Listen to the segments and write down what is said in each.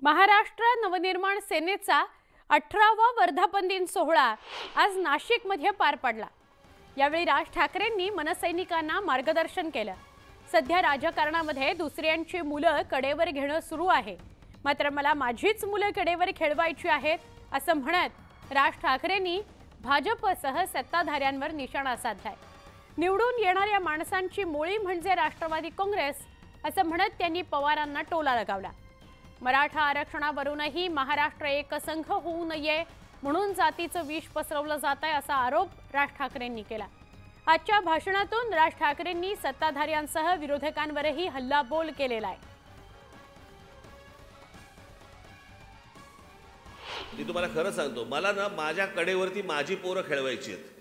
महाराष्ट्र नवनिर्माण सेनेचा 18वा वर्धापन दिन सोहळा आज नाशिकमध्ये पार पडला। यावेळी राज ठाकरेंनी मनसैनिकांना मार्गदर्शन केलं। सध्या राजकारणामध्ये दुसऱ्यांची मुलं कडेवर घेणं सुरू आहे, मात्र मला माझीच मुलं कडेवर खेळवायची आहेत असं म्हणत राज ठाकरेंनी भाजपसह सत्ताधाऱ्यांवर निशाणा साधलाय। निवडून येणाऱ्या माणसांची मोळी म्हणजे राष्ट्रवादी काँग्रेस असं म्हणत त्यांनी पवारांना टोला लगावला। मराठा आरक्षणावरूनही महाराष्ट्र एकसंघ होऊ नये म्हणून जातीचं विष पसरवलं जात आहे असा आरोप राज ठाकरेंनी केला। आजच्या भाषणातून राज ठाकरेंनी सत्ताधाऱ्यांसह विरोधकांवरही हल्लाबोल केलेला आहे। मी तुम्हाला खरं सांगतो, मला ना माझ्या कडेवरती माझी पोरं खेळवायची आहेत।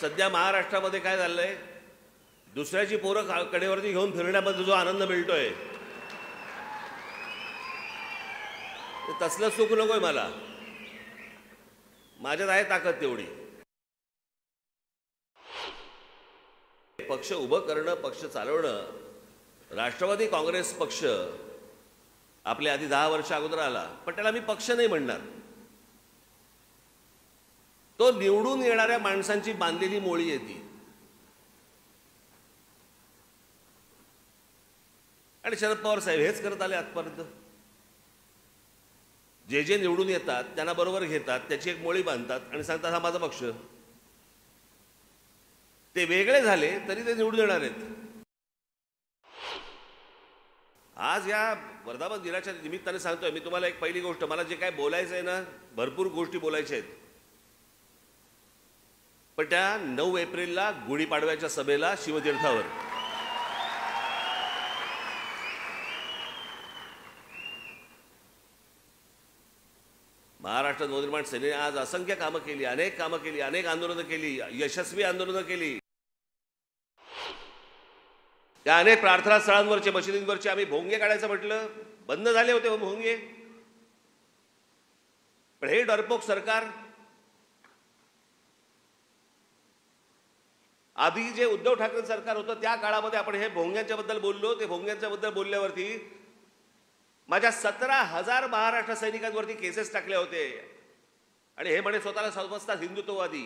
सध्या महाराष्ट्रामध्ये काय झालंय, दुसऱ्याची पोरं कडेवरती घेऊन फिरण्यामध्ये जो आनंद मिळतोय तसलं सुख नकोय मला। माझ्यात आहे ताकद तेवढी। पक्ष उभं करणं, पक्ष चालवणं, राष्ट्रवादी काँग्रेस पक्ष आपल्या आधी 10 वर्ष अगोदर आला, पण त्याला मी पक्ष नाही म्हणणार। तो निवडून येणाऱ्या माणसांची बांधलेली मोळी आहे ती। आणि शरद पवार साहेब हेच करत आले आजपर्यंत। जे जे निवडून येतात त्यांना बरोबर घेतात, त्याची एक मोळी बांधतात आणि सांगतात हा माझा पक्ष। ते वेगळे झाले तरी ते निवडून येणार आहेत। आज या वर्धापन दिनाच्या निमित्ताने सांगतोय मी तुम्हाला एक पहिली गोष्ट, मला जे काय बोलायचं आहे ना, भरपूर गोष्टी बोलायच्या आहेत, पण त्या 9 एप्रिलला गुढीपाडव्याच्या सभेला शिवतीर्थावर महाराष्ट्र नवनिर्माण सेनेने आज असंख्य कामं केली, अनेक कामं केली, अनेक आंदोलनं केली, यशस्वी आंदोलनं केली। त्या अनेक प्रार्थना स्थळांवरचे, मशिदींवरचे आम्ही भोंगे काढायचं म्हटलं, बंद झाले होते भोंगे। पण हे डरपोक सरकार, आधी जे उद्धव ठाकरे सरकार होतं त्या काळामध्ये आपण हे भोंग्यांच्या बद्दल बोललो। ते भोंग्यांच्या बद्दल बोलल्यावरती माझ्या 17,000 महाराष्ट्र सैनिकांवरती केसेस टाकले होते आणि हे म्हणे स्वतःला समजतात हिंदुत्ववादी।